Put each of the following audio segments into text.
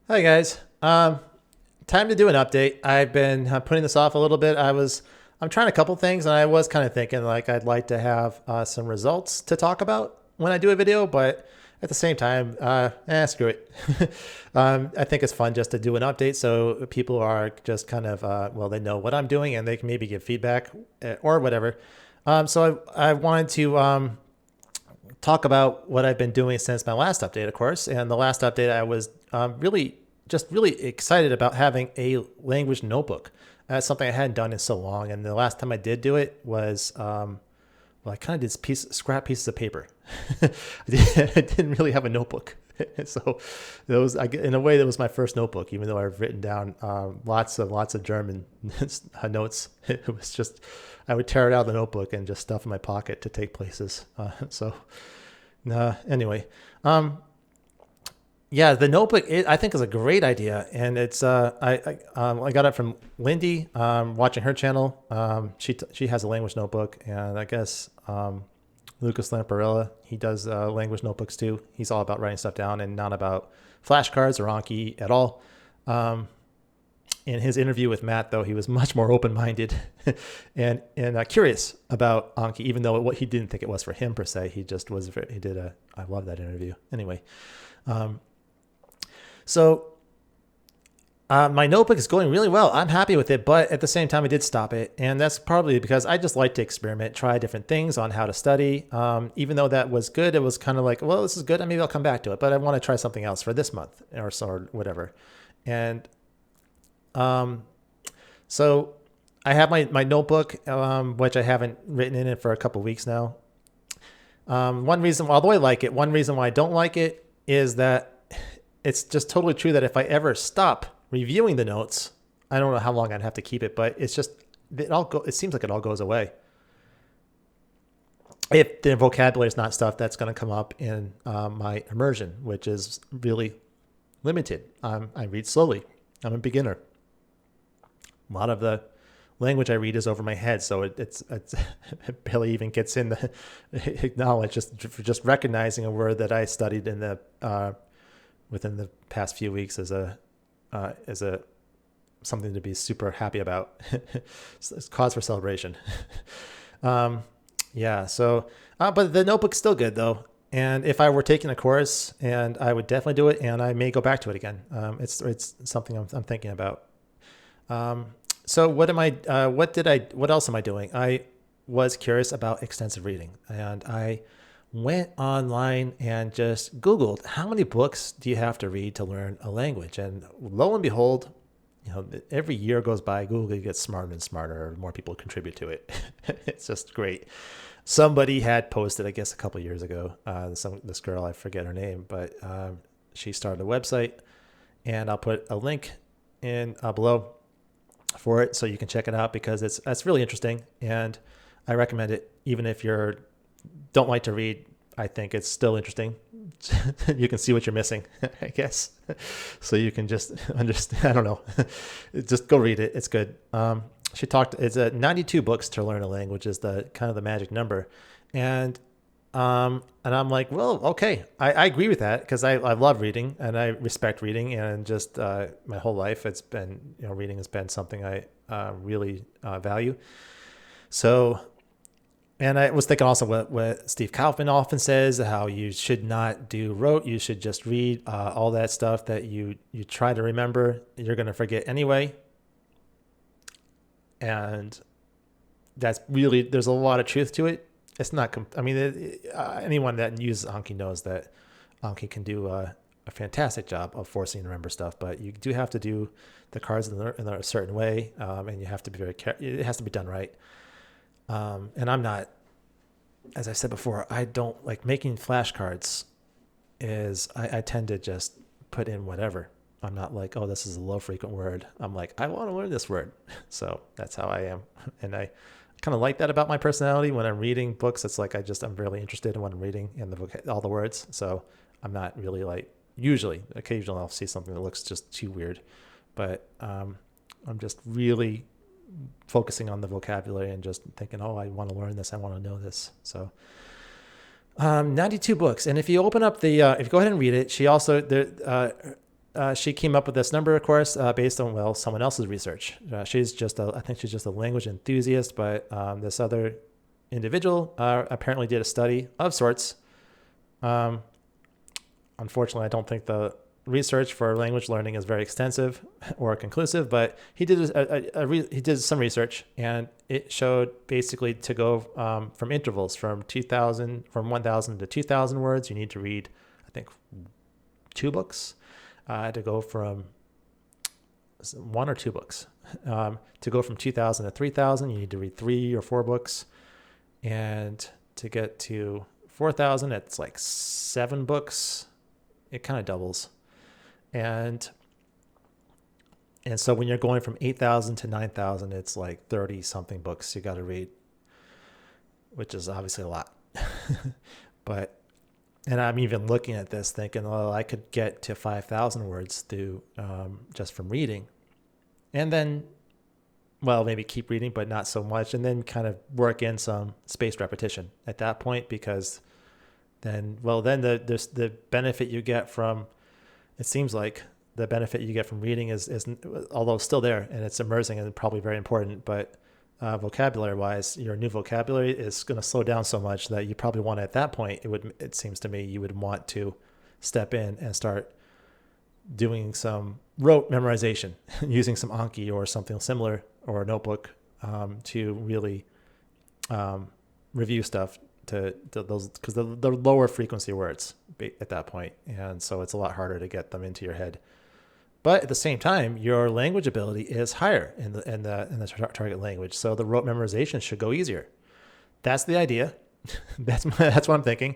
Hi guys. Time to do an update. I've been putting this off a little bit. I'm trying a couple things, and I was kind of thinking like I'd like to have some results to talk about when I do a video, but at the same time, screw it. I think it's fun just to do an update, so people are just kind of they know what I'm doing, and they can maybe give feedback or whatever. So I wanted to talk about what I've been doing since my last update, of course. And the last update, I was really excited about having a language notebook. That's something I hadn't done in so long. And the last time I did do it was, I kind of did scrap pieces of paper. I didn't really have a notebook. So in a way, that was my first notebook, even though I've written down lots of German notes. It was just, I would tear it out of the notebook and just stuff in my pocket to take places. Anyway, um, yeah, the notebook I think is a great idea, and it's I got it from Lindy, watching her channel. She has a language notebook, and I guess Lucas Lamparella, he does language notebooks too. He's all about writing stuff down and not about flashcards or Anki at all. Um, in his interview with Matt, though, he was much more open-minded and curious about Anki, even though what he didn't think it was for him per se. He just was very, he did a I love that interview. Anyway, um, so my notebook is going really well. I'm happy with it, but at the same time, I did stop it, and that's probably because I just like to experiment, try different things on how to study. Even though that was good, it was kind of like, well, this is good, and maybe I'll come back to it, but I want to try something else for this month or so or whatever. And um, so I have my notebook, which I haven't written in it for a couple weeks now. One reason, although I like it, one reason why I don't like it is that it's just totally true that if I ever stop reviewing the notes, I don't know how long I'd have to keep it, but it's just it seems like it all goes away if the vocabulary is not stuff that's going to come up in my immersion, which is really limited. I read slowly. I'm a beginner. A lot of the language I read is over my head, so it's it barely even gets in the acknowledge just recognizing a word that I studied in the within the past few weeks as a something to be super happy about. It's cause for celebration. um, yeah. But the notebook's still good though. And if I were taking a course, and I would definitely do it, and I may go back to it again. It's something I'm thinking about. Um, so what am I? What else am I doing? I was curious about extensive reading, and I went online and just Googled how many books do you have to read to learn a language, and lo and behold, every year goes by, Google gets smarter and smarter. More people contribute to it. It's just great. Somebody had posted, I guess, a couple years ago. This girl, I forget her name, but she started a website, and I'll put a link in below for it so you can check it out because that's really interesting, and I recommend it even if you don't like to read. I think it's still interesting. You can see what you're missing, I guess. So you can just understand. I don't know. Just go read it. It's good. She talked. It's 92 books to learn a language is the kind of the magic number, and and I'm like, well, okay, I agree with that because I love reading and I respect reading, and just my whole life it's been reading has been something I really value. So, and I was thinking also what Steve Kaufman often says, how you should not do rote, you should just read all that stuff that you try to remember, you're going to forget anyway. And that's really, there's a lot of truth to it. It's not, I mean, anyone that uses Anki knows that Anki can do a fantastic job of forcing you to remember stuff, but you do have to do the cards in a certain way, and you have to be very careful. It has to be done right. And I'm not, as I said before, I don't like making flashcards. I tend to just put in whatever. I'm not like, oh, this is a low frequent word. I'm like, I want to learn this word. So that's how I am. And I kind of like that about my personality. When I'm reading books, it's like I'm really interested in what I'm reading and the book, all the words. So I'm not really like, occasionally I'll see something that looks just too weird. But I'm just really focusing on the vocabulary and just thinking, oh, I want to learn this. I want to know this. So 92 books. And if you open up if you go ahead and read it, she also, she came up with this number, of course, based on, well, someone else's research. I think she's just a language enthusiast, but this other individual apparently did a study of sorts. Unfortunately, I don't think the research for language learning is very extensive or conclusive, but he did he did some research, and it showed basically to go from intervals from 1,000 to 2,000 words, you need to read, I think, 2 books. To go from 1 or 2 books. To go from 2,000 to 3,000, you need to read 3 or 4 books, and to get to 4,000, it's like 7 books. It kind of doubles. And so when you're going from 8,000 to 9,000, it's like 30 something books you got to read, which is obviously a lot. And I'm even looking at this thinking, well, I could get to 5,000 words through just from reading, and then, well, maybe keep reading, but not so much, and then kind of work in some spaced repetition at that point, because then the benefit you get from, it seems like the benefit you get from reading is although still there, and it's immersing and probably very important, but vocabulary wise, your new vocabulary is going to slow down so much that you probably want to, at that point, it seems to me, you would want to step in and start doing some rote memorization using some Anki or something similar, or a notebook, to really review stuff to those, because the lower frequency words at that point, and so it's a lot harder to get them into your head. But at the same time, your language ability is higher in the target language, so the rote memorization should go easier. That's the idea. That's what I'm thinking.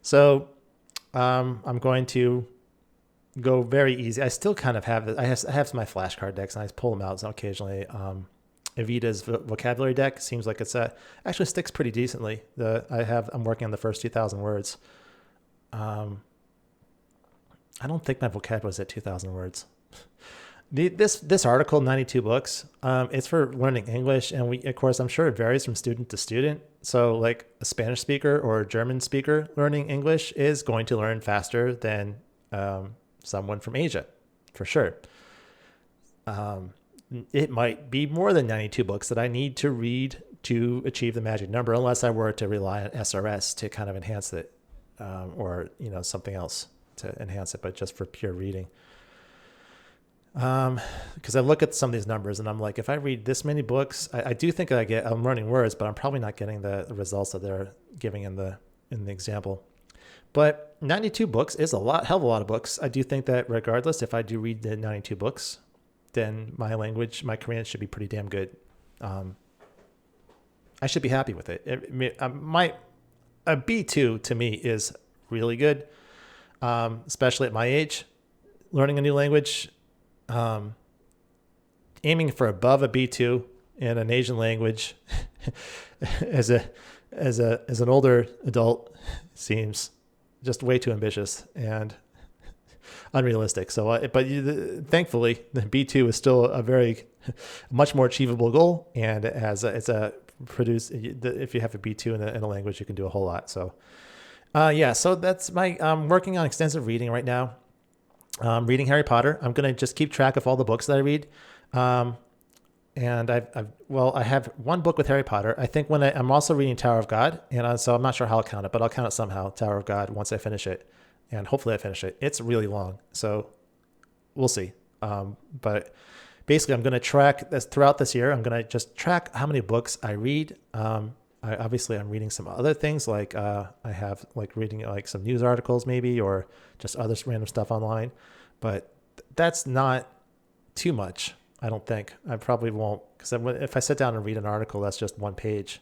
So I'm going to go very easy. I still kind of have it. I have my flashcard decks, and I pull them out occasionally. Evita's vocabulary deck seems like it's actually sticks pretty decently. I'm working on the first 2,000 words. I don't think my vocabulary is at 2,000 words. This article, 92 books, it's for learning English, and of course, I'm sure it varies from student to student. So like a Spanish speaker or a German speaker learning English is going to learn faster than someone from Asia, for sure. It might be more than 92 books that I need to read to achieve the magic number, unless I were to rely on SRS to kind of enhance it, or something else to enhance it, but just for pure reading. Because I look at some of these numbers and I'm like, if I read this many books, I do think I'm learning words, but I'm probably not getting the results that they're giving in the example. But 92 books is hell of a lot of books. I do think that regardless, if I do read the 92 books, then my Korean should be pretty damn good. I should be happy with it. A B2 to me is really good, especially at my age, learning a new language. Aiming for above a B2 in an Asian language as an older adult seems just way too ambitious and unrealistic. So, thankfully, the B2 is still a much more achievable goal, and if you have a B2 in a language, you can do a whole lot. So, so that's I'm working on extensive reading right now. Reading Harry Potter. I'm going to just keep track of all the books that I read. And I have one book with Harry Potter. I think I'm also reading Tower of God. And so I'm not sure how I'll count it, but I'll count it somehow, Tower of God, once I finish it. And hopefully I finish it. It's really long, so we'll see. But basically I'm going to track this throughout this year. I'm going to just track how many books I read. I'm reading some other things, like I have like reading like some news articles maybe, or just other random stuff online, but that's not too much. I don't think. I probably won't, because if I sit down and read an article, that's just one page,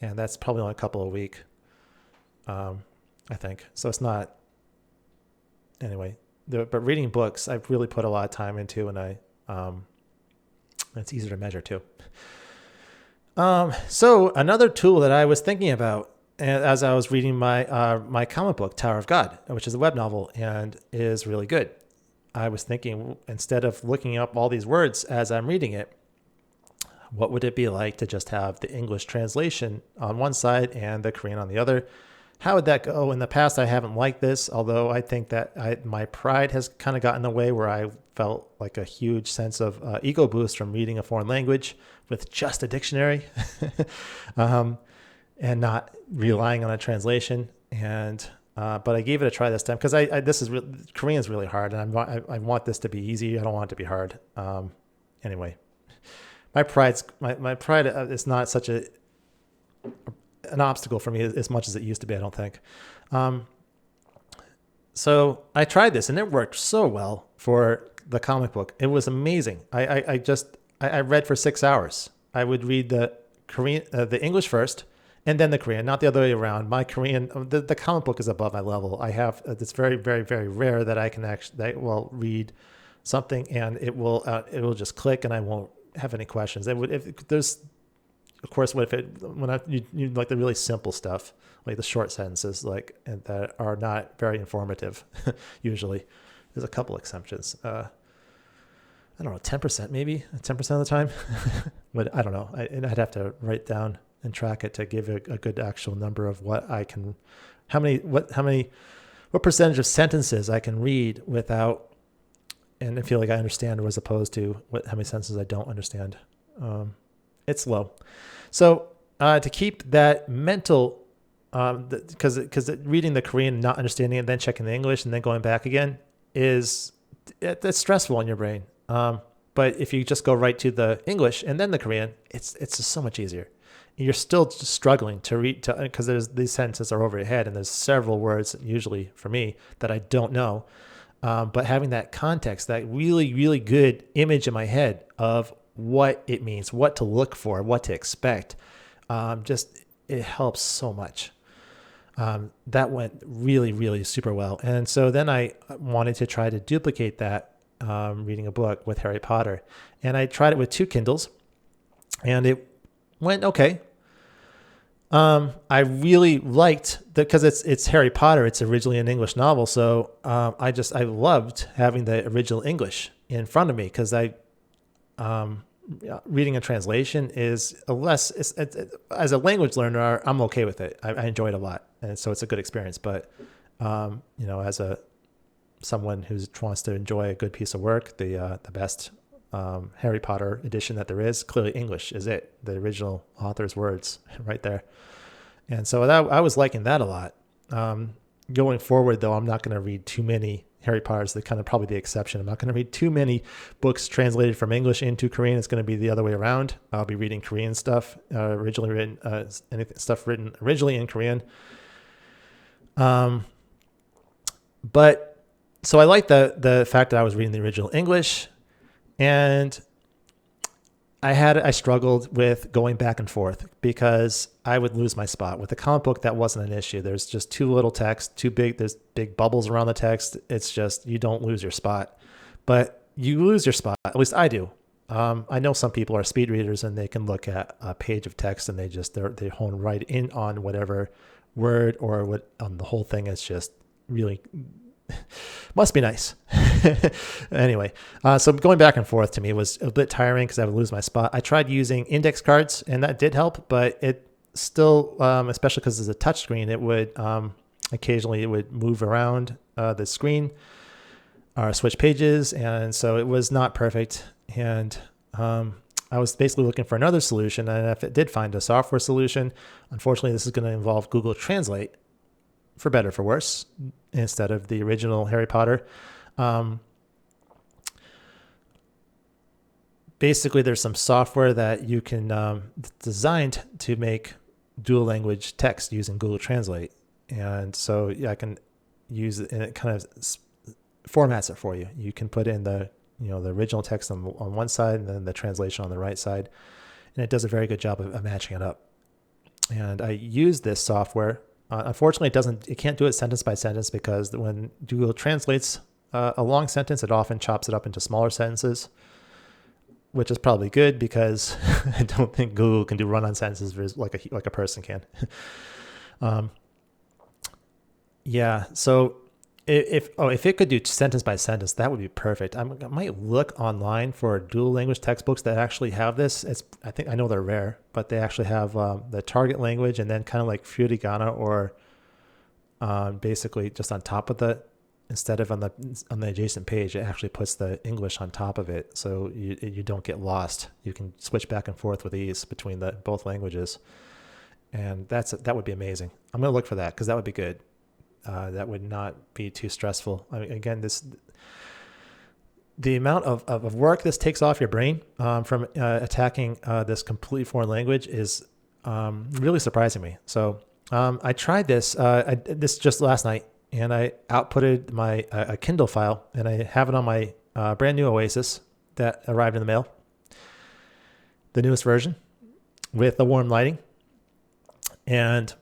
and that's probably only a couple a week. I think so. It's not anyway. But reading books, I've really put a lot of time into, and it's easier to measure too. So another tool that I was thinking about as I was reading my comic book, Tower of God, which is a web novel and is really good. I was thinking, instead of looking up all these words as I'm reading it, what would it be like to just have the English translation on one side and the Korean on the other? how would that go? In the past, I haven't liked this, although I think that my pride has kind of gotten in the way where I felt like a huge sense of ego boost from reading a foreign language with just a dictionary and not relying on a translation. And but I gave it a try this time because Korean is really hard, and I want this to be easy. I don't want it to be hard. Anyway, my pride is not such an obstacle for me as much as it used to be, I don't think. So I tried this and it worked so well for the comic book. It was amazing. I read for 6 hours. I would read the Korean, the English first, and then the Korean, not the other way around. My Korean, the comic book is above my level. I have, it's very, very, very rare that I can actually, read something and it will just click and I won't have any questions. If there's, of course, you like the really simple stuff, like the short sentences, and that are not very informative. Usually, there's a couple exceptions. I don't know, 10% maybe, 10% of the time. But I don't know. I'd have to write down and track it to give a good actual number of what percentage of sentences I can read without, and I feel like I understand, as opposed to how many sentences I don't understand. It's low. So to keep that mental, because reading the Korean and not understanding it, then checking the English and then going back again that's stressful in your brain. But if you just go right to the English and then the Korean, it's just so much easier. You're still just struggling to read because these sentences are over your head and there's several words usually for me that I don't know. But having that context, that really, really good image in my head of what it means, what to look for, what to expect, it helps so much. That went really, really super well. And so then I wanted to try to duplicate that reading a book with Harry Potter. And I tried it with 2 Kindles and it went okay. I really liked because it's Harry Potter. It's originally an English novel. So I loved having the original English in front of me because reading a translation is as a language learner, I'm okay with it. I enjoy it a lot. And so it's a good experience. But, as someone who wants to enjoy a good piece of work, the best Harry Potter edition that there is, clearly English is it. The original author's words right there. And so I was liking that a lot. Going forward, though, I'm not going to read too many Harry Potter's probably the exception. I'm not going to read too many books translated from English into Korean. It's going to be the other way around. I'll be reading Korean stuff, originally written, stuff written originally in Korean. But so I like the fact that I was reading the original English, and I struggled with going back and forth because I would lose my spot. With the comic book, that wasn't an issue. There's just too little text, there's big bubbles around the text. It's just, you don't lose your spot. But you lose your spot, at least I do. I know some people are speed readers and they can look at a page of text and they hone right in on whatever word or what the whole thing is just really must be nice. Anyway, so going back and forth to me was a bit tiring because I would lose my spot. I tried using index cards and that did help, but it still, especially because it's a touch screen, it would occasionally move around the screen or switch pages, and so it was not perfect. And I was basically looking for another solution, and if it did find a software solution, unfortunately this is going to involve Google Translate, for better for worse, instead of the original Harry Potter. Basically, there's some software that you can designed to make dual language text using Google Translate, and so I can use it, and it kind of formats it for you. You can put in the original text on one side and then the translation on the right side, and it does a very good job of matching it up. And I use this software. Unfortunately, it can't do it sentence by sentence because when Google translates a long sentence, it often chops it up into smaller sentences, which is probably good because I don't think Google can do run-on sentences like a person can. Yeah. So if it could do sentence by sentence, that would be perfect. I might look online for dual language textbooks that actually have this. I know they're rare, but they actually have the target language and then kind of like Furigana or basically just on top of instead of on the adjacent page, it actually puts the English on top of it, so you don't get lost. You can switch back and forth with ease between both languages, and that would be amazing. I'm gonna look for that because that would be good. That would not be too stressful. I mean, again, the amount of work this takes off your brain from attacking this completely foreign language is really surprising me. So I tried this this just last night, and I outputted my a Kindle file, and I have it on my brand new Oasis that arrived in the mail, the newest version with the warm lighting, and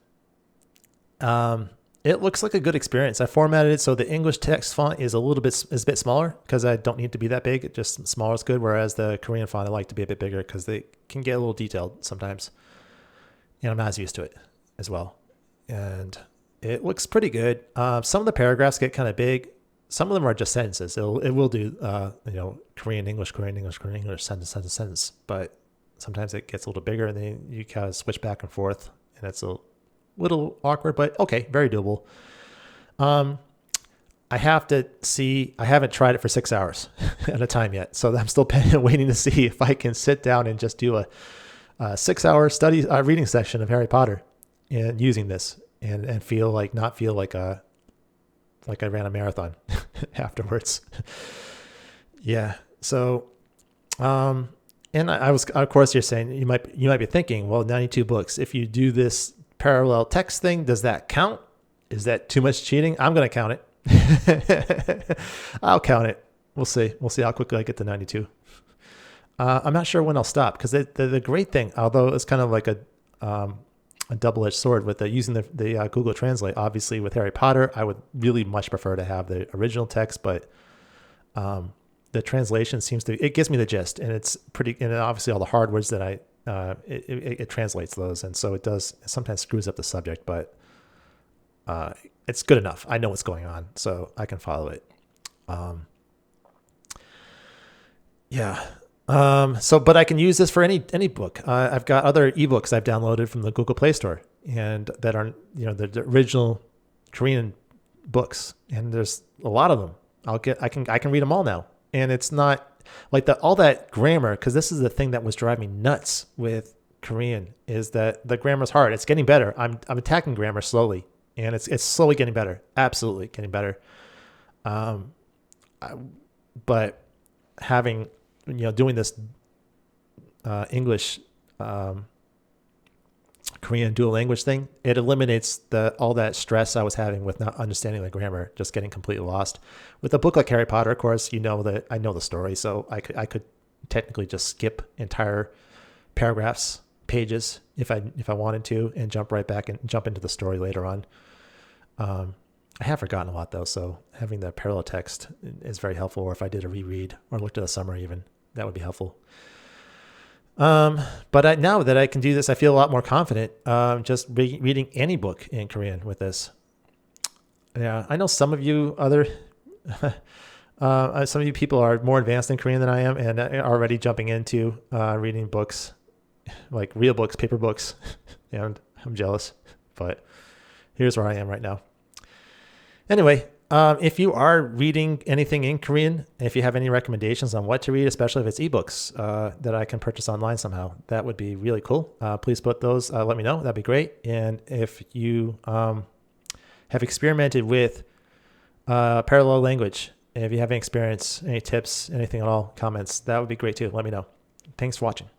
it looks like a good experience. I formatted it so the English text font is a bit smaller because I don't need to be that big. It just smaller is good. Whereas the Korean font I like to be a bit bigger because they can get a little detailed sometimes, and I'm not as used to it as well. And it looks pretty good. Some of the paragraphs get kind of big. Some of them are just sentences. It will do Korean English, Korean English, Korean English, sentence. But sometimes it gets a little bigger, and then you kind of switch back and forth, and it's a little awkward, but okay, very doable. I haven't tried it for 6 hours at a time yet, so I'm still waiting to see if I can sit down and just do a 6-hour reading session of Harry Potter and using this and not feel like I ran a marathon afterwards. Yeah. So, and I was, of course, you're saying you might be thinking, well, 92 books. If you do this parallel text thing, does that count? Is that too much cheating? I'm going to count it. I'll count it. We'll see how quickly I get to 92. I'm not sure when I'll stop because the great thing, although it's kind of like a double-edged sword with using the Google Translate. Obviously, with Harry Potter, I would really much prefer to have the original text, but the translation it gives me the gist, and it's pretty. And obviously, all the hard words that it translates those, and so it sometimes screws up the subject, but it's good enough. I know what's going on, so I can follow it. Yeah. But I can use this for any book. I've got other ebooks I've downloaded from the Google Play Store, and that are the original Korean books, and there's a lot of them. I can read them all now, and it's not like all that grammar, because this is the thing that was driving me nuts with Korean, is that the grammar's hard. It's getting better. I'm attacking grammar slowly, and it's slowly getting better. Absolutely getting better. But having doing this English Korean dual language thing, it eliminates all that stress I was having with not understanding the grammar, just getting completely lost. With a book like Harry Potter, of course, that I know the story, so I could technically just skip entire paragraphs, pages, if I wanted to, and jump right back and jump into the story later on. I have forgotten a lot though, so having the parallel text is very helpful. Or if I did a reread or looked at a summary, even that would be helpful. But now that I can do this, I feel a lot more confident just reading any book in Korean with this. Yeah, I know some of you some of you people are more advanced in Korean than I am, and are already jumping into reading books, like real books, paper books, and I'm jealous. But here's where I am right now. Anyway, if you are reading anything in Korean, if you have any recommendations on what to read, especially if it's ebooks that I can purchase online somehow, that would be really cool. Please put those, let me know. That'd be great. And if you have experimented with parallel language, and if you have any experience, any tips, anything at all, comments, that would be great too. Let me know. Thanks for watching.